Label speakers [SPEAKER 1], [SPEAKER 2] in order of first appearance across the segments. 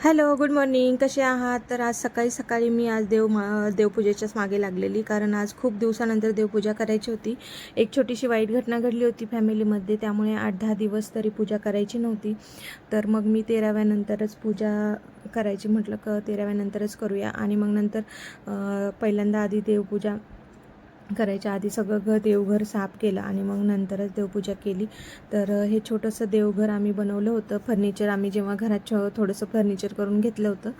[SPEAKER 1] Hello, good morning. कसे आहात? तर आज सकाळी सकाळी मी आज देवपूजेच्याच मागे लागलेली, कारण आज खूप दिवसानंतर देवपूजा करायची होती. एक छोटीशी वाईट घटना घडली होती फॅमिलीमध्ये, त्यामुळे 8-10 दिवस तरी पूजा करायची नव्हती. तर मग मी 13व्या नंतरच पूजा करायची म्हटलं, 13व्या नंतरच करूया. आणि मग नंतर पहिल्यांदा आधी देवपूजा करायच्या आधी सगळं देवघर साफ केलं आणि मग नंतरच देवपूजा केली. तर हे छोटंसं देवघर आम्ही बनवलं होतं. फर्निचर आम्ही जेव्हा घरात थोडंसं फर्निचर करून घेतलं होतं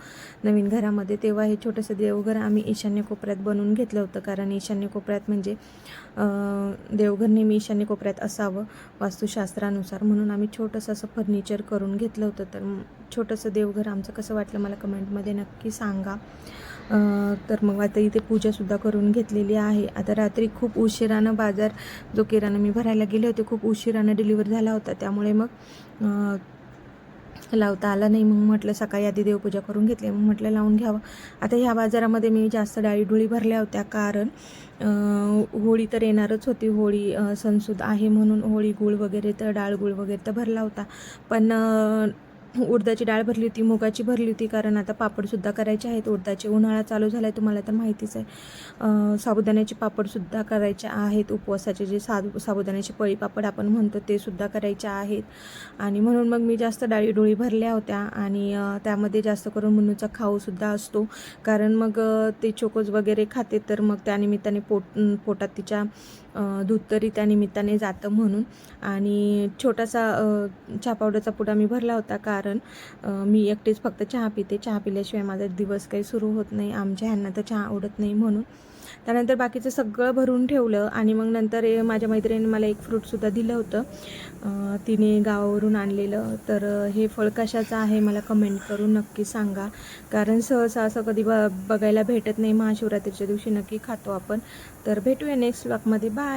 [SPEAKER 1] नवीन घरामध्ये, तेव्हा हे छोटंसं देवघर आम्ही ईशान्य कोपऱ्यात बनवून घेतलं होतं. कारण ईशान्य कोपऱ्यात म्हणजे देवघर नेहमी ईशान्य कोपऱ्यात असावं वास्तुशास्त्रानुसार, म्हणून आम्ही छोटंसं असं फर्निचर करून घेतलं होतं. तर छोटंसं देवघर आमचं कसं वाटलं मला कमेंटमध्ये नक्की सांगा. तर मग आता इथे पूजासुद्धा करून घेतलेली आहे. आता रात्री खूप उशिरानं बाजार जो किराणा मी भरायला गेले होते खूप उशिरानं डिलिव्हर झाला होता, त्यामुळे मग लावता आला नाही. मग म्हटलं सकाळी आधी देवपूजा करून घेतली, मग म्हटलं लावून घ्यावं. आता ह्या बाजारामध्ये मी जास्त डाळी भरल्या होत्या, कारण होळी तर येणारच होती. होळी सणसुद्धा आहे म्हणून होळी गुळ वगैरे तर गुळ वगैरे तर भरला होता. पण उडदाची डाळ भरली होती, मुगाची भरली होती, कारण आता पापडसुद्धा करायचे आहेत. उडदाचे उन्हाळा चालू झाला आहे तुम्हाला तर माहितीच आहे. साबुदाण्याचे पापडसुद्धा करायचे आहेत, उपवासाचे जे साबुदाण्याचे पळी पापड आपण म्हणतो ते सुद्धा करायचे आहेत. आणि म्हणून मग मी जास्त डाळी भरल्या होत्या. आणि त्यामध्ये जास्त करून मुन्नूचा खाऊसुद्धा असतो, कारण मग ते चोकोज वगैरे खाते, तर मग त्यानिमित्ताने पोटात तिच्या दूध तरी त्यानिमित्ताने जातं म्हणून. आणि छोटासा चहा पावडरचा पुडा मी भरला होता, कारण मी एकटीच फक्त चहा पिते. चहा पिल्याशिवाय माझा दिवस काही सुरू होत नाही. आमच्या ह्यांना तर चहा आवडत नाही म्हणून. त्यानंतर बाकीचं सगळं भरून ठेवलं. आणि मग नंतर माझ्या मैत्रिणीने मला एक फ्रूटसुद्धा दिलं होतं, तिने गावावरून आणलेलं. तर हे फळ कशाचं आहे मला कमेंट करून नक्की सांगा, कारण सहसा असं कधी बघायला भेटत नाही. महाशिवरात्रीच्या दिवशी नक्की खातो आपण. तर भेटूया नेक्स्ट व्लॉगमध्ये. बाय.